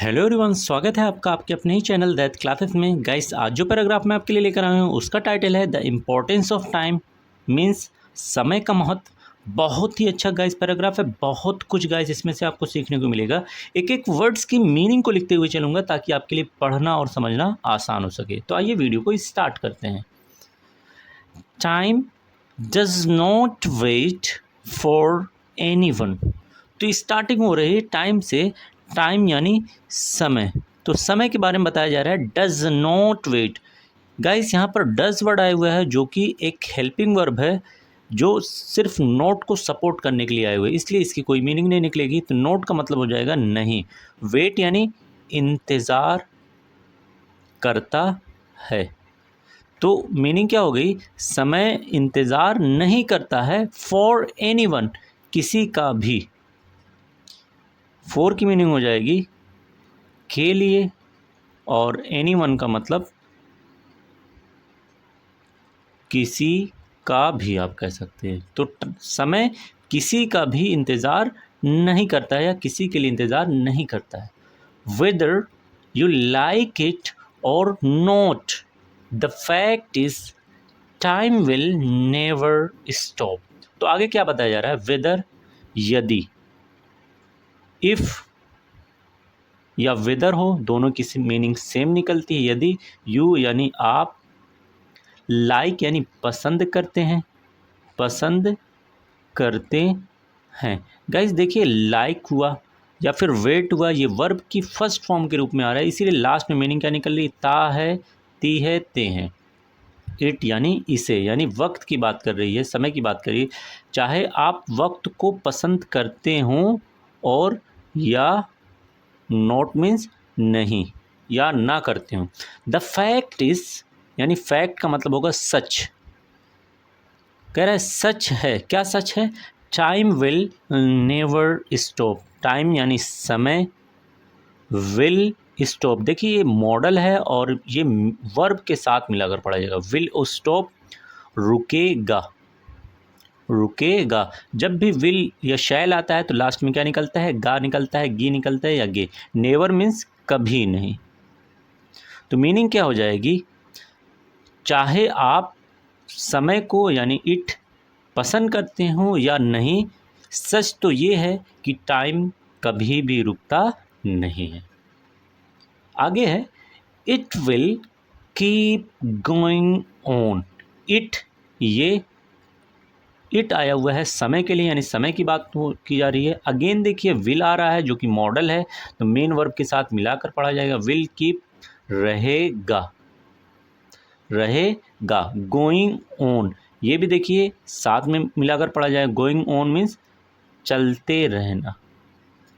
Hello everyone, स्वागत है आपका आपके अपने ही चैनल दैट क्लासेस में। गाइस, आज जो पैराग्राफ मैं आपके लिए लेकर आया हूँ उसका टाइटल है the importance of time, means समय का महत्व। बहुत ही अच्छा गाइस पैराग्राफ है, बहुत कुछ गाइस इसमें से आपको सीखने को मिलेगा। एक एक वर्ड्स की मीनिंग को लिखते हुए चलूँगा ताकि आपके लिए पढ़ना और समझना आसान हो सके। तो आइए वीडियो को स्टार्ट करते हैं। Time does not wait for anyone. तो स्टार्टिंग हो रही है टाइम से। टाइम यानी समय, तो समय के बारे में बताया जा रहा है। डज नॉट वेट, गाइस यहाँ पर डज वर्ड आया हुआ है जो कि एक हेल्पिंग वर्ब है जो सिर्फ नोट को सपोर्ट करने के लिए आए हुए, इसलिए इसकी कोई मीनिंग नहीं निकलेगी। तो नोट का मतलब हो जाएगा नहीं। वेट यानी इंतज़ार करता है। तो मीनिंग क्या हो गई? समय इंतज़ार नहीं करता है फॉर एनीवन, किसी का भी। फॉर की मीनिंग हो जाएगी के लिए, और एनीवन का मतलब किसी का भी आप कह सकते हैं। तो समय किसी का भी इंतज़ार नहीं करता है या किसी के लिए इंतज़ार नहीं करता है। वेदर यू लाइक इट और not, the fact is time will never stop. तो आगे क्या बताया जा रहा है? वेदर यदि, इफ़ या वेदर हो, दोनों की मीनिंग सेम निकलती है। यदि यू यानी आप, लाइक यानी पसंद करते हैं, पसंद करते हैं। गाइस देखिए, लाइक हुआ या फिर वेट हुआ, ये वर्ब की फर्स्ट फॉर्म के रूप में आ रहा है, इसीलिए लास्ट में मीनिंग क्या निकल रही? ता है, ती है, ते हैं। इट यानी इसे, यानी वक्त की बात कर रही है, समय की बात कर रही है। चाहे आप वक्त को पसंद करते हों, और या नॉट मीन्स नहीं, या ना करते हों। द फैक्ट इज यानी फैक्ट का मतलब होगा सच। कह रहा है सच है। क्या सच है? Time will never stop. Time यानी समय, विल स्टॉप, देखिए ये मॉडल है और ये वर्ब के साथ मिलाकर पढ़ा जाएगा। विल स्टॉप, रुकेगा, रुकेगा। जब भी विल या शैल आता है तो लास्ट में क्या निकलता है? गा निकलता है, गी निकलता है, या गे। नेवर मीन्स कभी नहीं। तो मीनिंग क्या हो जाएगी? चाहे आप समय को यानी इट पसंद करते हो या नहीं, सच तो ये है कि टाइम कभी भी रुकता नहीं है। आगे है it will keep going on. It, ये इट आया हुआ है समय के लिए, यानी समय की बात की जा रही है। अगेन देखिए विल आ रहा है जो कि मॉडल है, तो मेन वर्ब के साथ मिलाकर पढ़ा जाएगा। विल कीप, रहेगा, रहेगा। गोइंग ऑन, ये भी देखिए साथ में मिलाकर पढ़ा जाएगा। गोइंग ऑन मीन्स चलते रहना,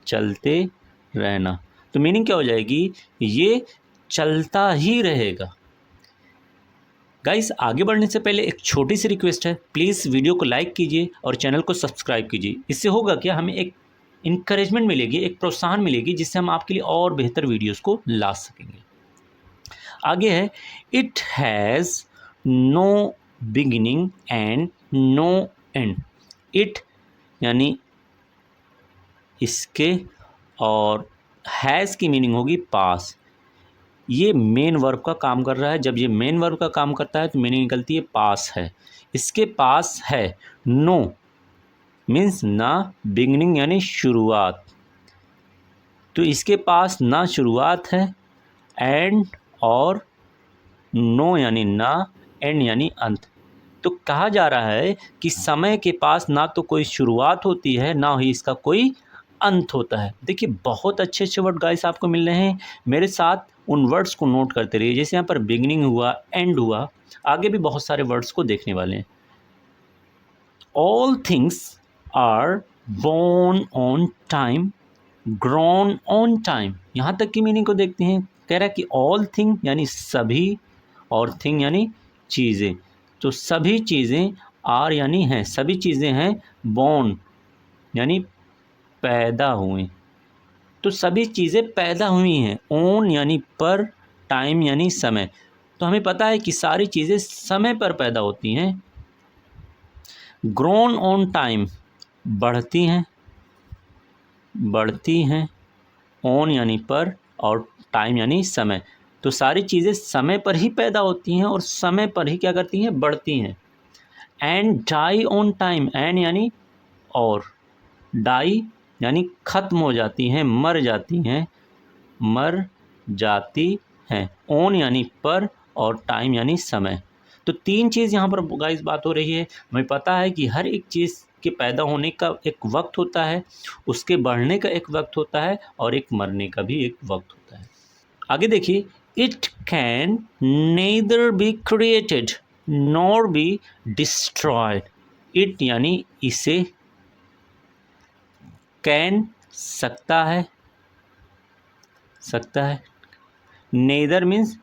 चलते रहना। तो मीनिंग क्या हो जाएगी? ये चलता ही रहेगा। गाइस, आगे बढ़ने से पहले एक छोटी सी रिक्वेस्ट है, प्लीज़ वीडियो को लाइक कीजिए और चैनल को सब्सक्राइब कीजिए। इससे होगा क्या, हमें एक इंकरेजमेंट मिलेगी, एक प्रोत्साहन मिलेगी, जिससे हम आपके लिए और बेहतर वीडियोस को ला सकेंगे। आगे है it has no beginning and no end. It यानी इसके, और हैज़ की मीनिंग होगी पास। ये मेन वर्ब का काम कर रहा है। जब ये मेन वर्ब का काम करता है तो मीनिंग निकलती है पास है, इसके पास है। नो मीन्स ना, बिगिनिंग यानी शुरुआत, तो इसके पास ना शुरुआत है। एंड और नो यानी ना, एंड यानी अंत। तो कहा जा रहा है कि समय के पास ना तो कोई शुरुआत होती है, ना ही इसका कोई अंत होता है। देखिए बहुत अच्छे अच्छे वर्ड गाइस आपको मिल रहे हैं, मेरे साथ उन वर्ड्स को नोट करते रहिए। जैसे यहाँ पर बिगिनिंग हुआ, एंड हुआ, आगे भी बहुत सारे वर्ड्स को देखने वाले हैं। All things are born on time, grown on time. यहाँ तक की मीनिंग को देखते हैं। कह रहा है कि ऑल थिंग यानी सभी, और थिंग यानी चीज़ें। तो सभी चीज़ें, आर यानी हैं, सभी चीज़ें हैं। बोर्न यानी पैदा हुए, तो सभी चीज़ें पैदा हुई हैं। ऑन यानी पर, टाइम यानी समय। तो हमें पता है कि सारी चीज़ें समय पर पैदा होती हैं। ग्रोन ऑन टाइम, बढ़ती हैं, बढ़ती हैं। ऑन यानी पर, और टाइम यानी समय। तो सारी चीज़ें समय पर ही पैदा होती हैं और समय पर ही क्या करती हैं, बढ़ती हैं। And die on time, and यानी और, डाई यानी ख़त्म हो जाती हैं, मर जाती हैं, मर जाती हैं। ऑन यानी पर और टाइम यानी समय। तो तीन चीज़ यहाँ पर गाइस बात हो रही है। हमें पता है कि हर एक चीज़ के पैदा होने का एक वक्त होता है, उसके बढ़ने का एक वक्त होता है और एक मरने का भी एक वक्त होता है। आगे देखिए, it can nether be created nor be destroyed. It यानी इसे, कैन सकता है, सकता है, नेदर मीन्स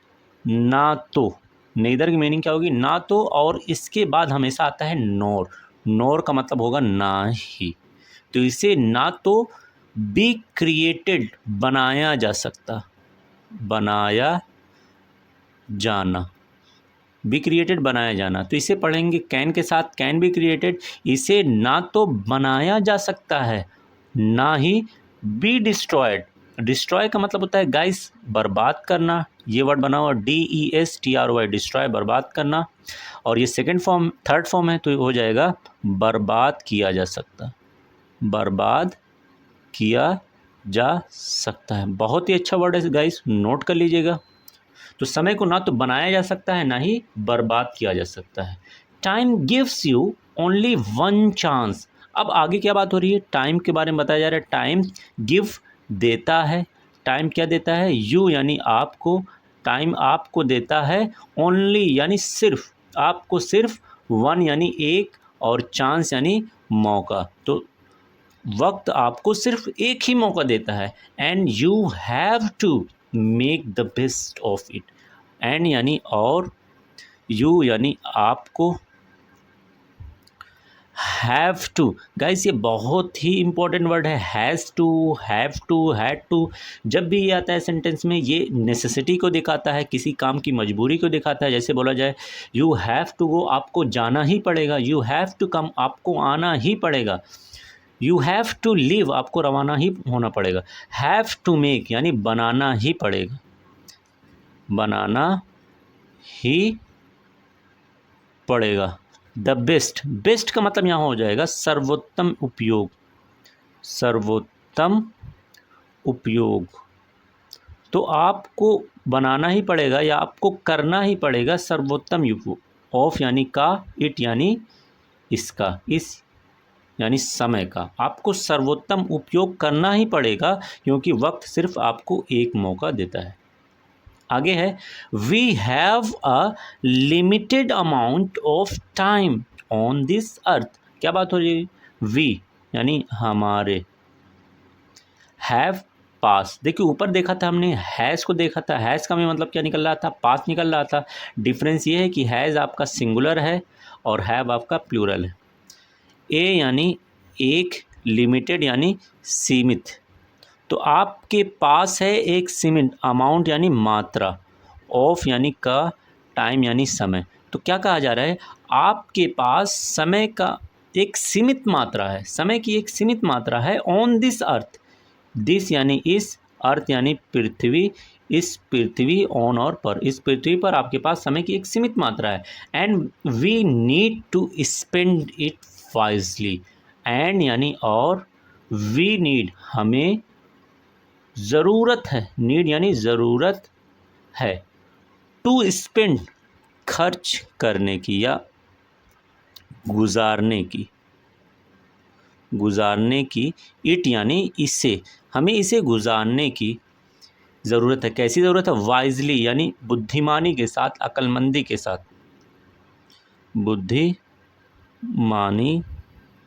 ना तो, नेदर की मीनिंग क्या होगी, ना तो, और इसके बाद हमेशा आता है नोर। नोर का मतलब होगा ना ही। तो इसे ना तो बी क्रिएटेड बनाया जा सकता, बनाया जाना, बी क्रिएटेड बनाया जाना। तो इसे पढ़ेंगे कैन के साथ, कैन बी क्रिएटेड। इसे ना तो बनाया जा सकता है, ना ही बी डिस्ट्रॉयड। डिस्ट्रॉय का मतलब होता है गाइस बर्बाद करना, ये वर्ड बना हुआ DESTROY, डिस्ट्रॉय बर्बाद करना। और ये सेकंड फॉर्म, थर्ड फॉर्म है तो हो जाएगा बर्बाद किया जा सकता, बर्बाद किया जा सकता है। बहुत ही अच्छा वर्ड है गाइस, नोट कर लीजिएगा। तो समय को ना तो बनाया जा सकता है, ना ही बर्बाद किया जा सकता है। Time gives you only one chance. अब आगे क्या बात हो रही है, टाइम के बारे में बताया जा रहा है। टाइम गिव देता है, टाइम क्या देता है, यू यानी आपको, टाइम आपको देता है, ओनली यानी सिर्फ, आपको सिर्फ, वन यानी एक, और चांस यानी मौका। तो वक्त आपको सिर्फ एक ही मौका देता है। And you have to make the best of it. And यानी और, यू यानी आपको, हैव टू, गाइस ये बहुत ही इंपॉर्टेंट वर्ड है। Has to, have to, had to, जब भी ये आता है सेंटेंस में, ये नेसेसिटी को दिखाता है, किसी काम की मजबूरी को दिखाता है। जैसे बोला जाए यू हैव टू गो, आपको जाना ही पड़ेगा। यू हैव टू कम, आपको आना ही पड़ेगा। यू हैव टू लीव, आपको रवाना ही होना पड़ेगा। हैव टू मेक यानी बनाना ही पड़ेगा, बनाना ही पड़ेगा। द बेस्ट, बेस्ट का मतलब यहाँ हो जाएगा सर्वोत्तम उपयोग, सर्वोत्तम उपयोग। तो आपको बनाना ही पड़ेगा या आपको करना ही पड़ेगा सर्वोत्तम उपयोग। ऑफ यानी का, इट यानी इसका, इस यानी समय का। आपको सर्वोत्तम उपयोग करना ही पड़ेगा क्योंकि वक्त सिर्फ आपको एक मौका देता है। आगे है, we have a limited amount of time on this earth. क्या बात हो रही है, वी यानी हमारे, हैव पास, देखिए ऊपर देखा था हमने, हैज़ को देखा था, हैज़ का भी मतलब क्या निकल रहा था, पास निकल रहा था। डिफरेंस ये है कि हैज़ आपका सिंगुलर है और हैव आपका प्लूरल है। ए यानी एक, लिमिटेड यानी सीमित। तो आपके पास है एक सीमित अमाउंट यानी मात्रा, ऑफ यानी का, टाइम यानी समय। तो क्या कहा जा रहा है, आपके पास समय का एक सीमित मात्रा है, समय की एक सीमित मात्रा है ऑन दिस अर्थ। दिस यानी इस, अर्थ यानी पृथ्वी, इस पृथ्वी, ऑन और पर, इस पृथ्वी पर आपके पास समय की एक सीमित मात्रा है। And we need to spend it wisely. And यानी और, वी नीड हमें ज़रूरत है, नीड यानी ज़रूरत है, टू स्पेंड खर्च करने की या गुजारने की, गुजारने की, इट यानी इसे, हमें इसे गुजारने की ज़रूरत है। कैसी ज़रूरत है, वाइजली यानी बुद्धिमानी के साथ, अक्लमंदी के साथ, बुद्धिमानी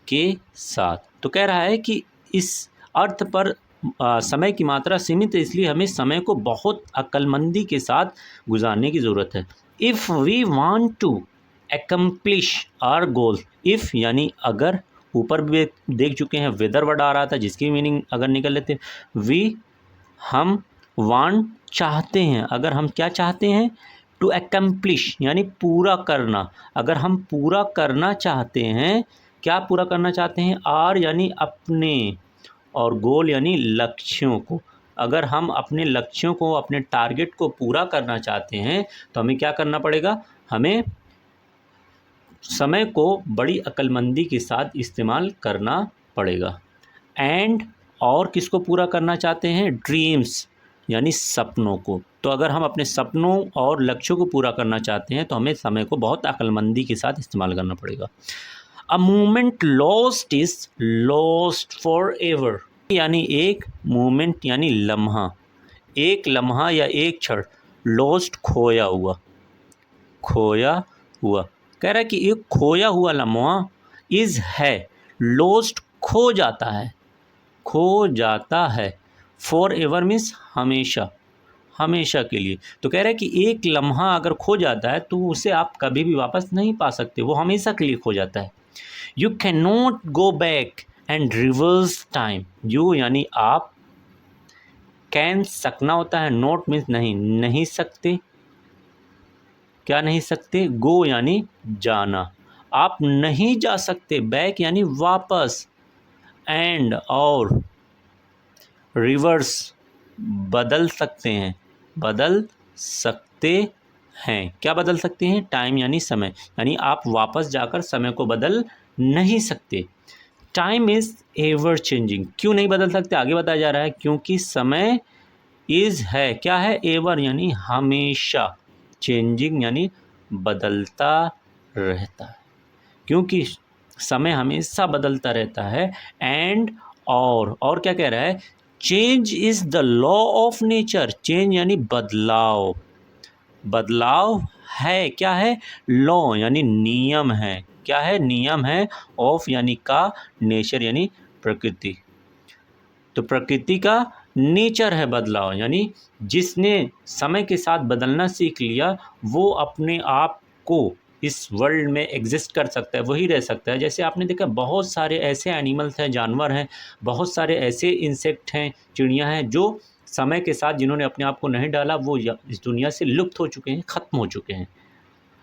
के साथ। तो कह रहा है कि इस अर्थ पर समय की मात्रा सीमित है, इसलिए हमें समय को बहुत अक्लमंदी के साथ गुजारने की ज़रूरत है। If we want to accomplish our goal, if यानी अगर, ऊपर भी देख चुके हैं वेदर वर्ड आ रहा था जिसकी मीनिंग अगर निकल लेते, वी हम, वांट चाहते हैं, अगर हम क्या चाहते हैं, टू एकम्प्लिश यानी पूरा करना, अगर हम पूरा करना चाहते हैं, क्या पूरा करना चाहते हैं, आर यानी अपने, और गोल यानी लक्ष्यों को, अगर हम अपने लक्ष्यों को, अपने टारगेट को पूरा करना चाहते हैं तो हमें क्या करना पड़ेगा, हमें समय को बड़ी अक्लमंदी के साथ इस्तेमाल करना पड़ेगा। एंड और किसको पूरा करना चाहते हैं, ड्रीम्स यानी सपनों को। तो अगर हम अपने सपनों और लक्ष्यों को पूरा करना चाहते हैं तो हमें समय को बहुत अक्लमंदी के साथ इस्तेमाल करना पड़ेगा। A moment lost is lost for ever, यानी एक मोमेंट यानी लम्हा, एक लम्हा या एक क्षण, लॉस्ट खोया हुआ, खोया हुआ। कह रहा है कि एक खोया हुआ लम्हा इज है, लॉस्ट खो जाता है, खो जाता है, फॉर एवर मीन्स हमेशा, हमेशा के लिए। तो कह रहा है कि एक लम्हा अगर खो जाता है तो उसे आप कभी भी वापस नहीं पा सकते, वो हमेशा के लिए खो जाता है। You can not go back and reverse time, you यानी आप, कैन सकना होता है, नॉट मीन्स नहीं, नहीं सकते, क्या नहीं सकते, गो यानी जाना, आप नहीं जा सकते, बैक यानी वापस, एंड और रिवर्स बदल सकते हैं, बदल सकते हैं, क्या बदल सकते हैं, टाइम यानी समय, यानी आप वापस जाकर समय को बदल नहीं सकते। टाइम इज़ एवर चेंजिंग, क्यों नहीं बदल सकते, आगे बताया जा रहा है, क्योंकि समय इज़ है, क्या है, एवर यानी हमेशा, चेंजिंग यानी बदलता रहता है, क्योंकि समय हमेशा बदलता रहता है। एंड और क्या कह रहा है, change is the law of nature, change यानी बदलाव, बदलाव है, क्या है, लॉ यानी नियम है, क्या है, नियम है, ऑफ यानी का, नेचर यानी प्रकृति। तो प्रकृति का नेचर है बदलाव, यानी जिसने समय के साथ बदलना सीख लिया वो अपने आप को इस वर्ल्ड में एग्जिस्ट कर सकता है, वही रह सकता है। जैसे आपने देखा बहुत सारे ऐसे एनिमल्स हैं, जानवर हैं, बहुत सारे ऐसे इंसेक्ट हैं, चिड़ियाँ हैं जो समय के साथ जिन्होंने अपने आप को नहीं डाला वो इस दुनिया से लुप्त हो चुके हैं, ख़त्म हो चुके हैं।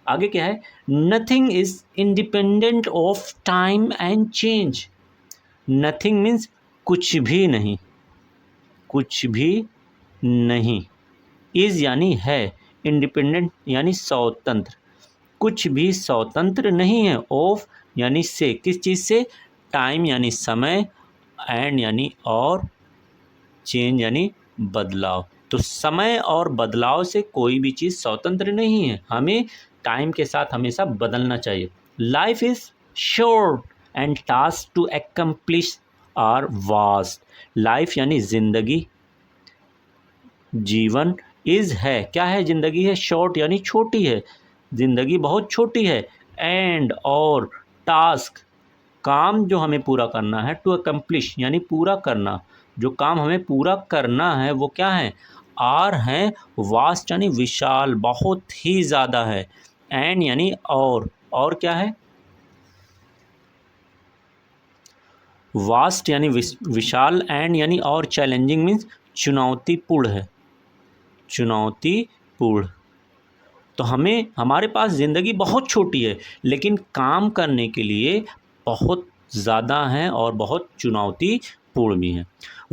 आगे क्या है, nothing is independent of time and change, nothing means कुछ भी नहीं, कुछ भी नहीं, इज़ यानी है, इंडिपेंडेंट यानी स्वतंत्र, कुछ भी स्वतंत्र नहीं है, ऑफ यानी से, किस चीज़ से, टाइम यानी समय, एंड यानी और, चेंज यानी बदलाव। तो समय और बदलाव से कोई भी चीज़ स्वतंत्र नहीं है, हमें टाइम के साथ हमेशा बदलना चाहिए। Life is short and task to accomplish are vast, life यानी ज़िंदगी, जीवन, इज़ है, क्या है, ज़िंदगी है, शॉर्ट यानी छोटी है, ज़िंदगी बहुत छोटी है, एंड और टास्क, काम जो हमें पूरा करना है, टू अकम्प्लिश यानी पूरा करना, जो काम हमें पूरा करना है वो क्या है, आर हैं, वास्ट यानी विशाल, बहुत ही ज़्यादा है, एंड यानी और क्या है, वास्ट यानी विशाल, एंड यानी और, चैलेंजिंग मीन्स चुनौतीपूर्ण है, चुनौतीपूर्ण। तो हमें, हमारे पास ज़िंदगी बहुत छोटी है लेकिन काम करने के लिए बहुत ज़्यादा हैं और बहुत चुनौतीपूर्ण भी हैं।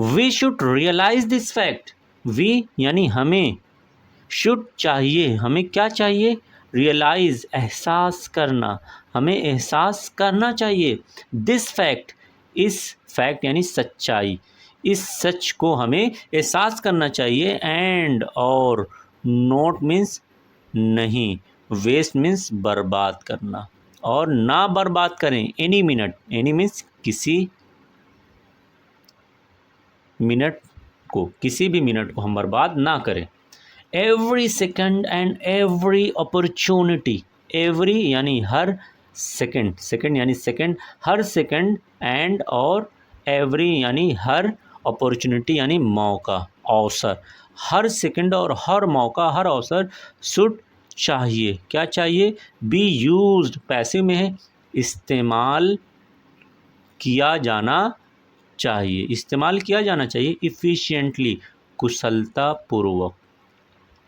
We should realise this fact, we यानी हमें, शुड चाहिए, हमें क्या चाहिए, रियलाइज़ एहसास करना, हमें एहसास करना चाहिए, दिस फैक्ट, इस फैक्ट यानी सच्चाई, इस सच को हमें एहसास करना चाहिए। एंड और नोट मीन्स नहीं, वेस्ट मीन्स बर्बाद करना, और ना बर्बाद करें एनी मिनट, एनी मीन्स किसी मिनट को, किसी भी मिनट को हम बर्बाद ना करें। Every second and every opportunity, every यानी हर सेकंड, सेकंड यानी सेकंड, हर सेकंड, एंड और एवरी यानी हर, अपॉर्चुनिटी यानी मौका, अवसर, हर सेकंड और हर मौका, हर अवसर, शुड चाहिए, क्या चाहिए, बी यूज्ड, पैसे में है, इस्तेमाल किया जाना चाहिए, इस्तेमाल किया जाना चाहिए, इफ़िशियंटली, कुशलतापूर्वक,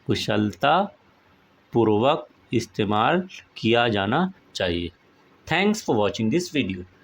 कुशलतापूर्वक इस्तेमाल किया जाना चाहिए। Thanks for watching this video.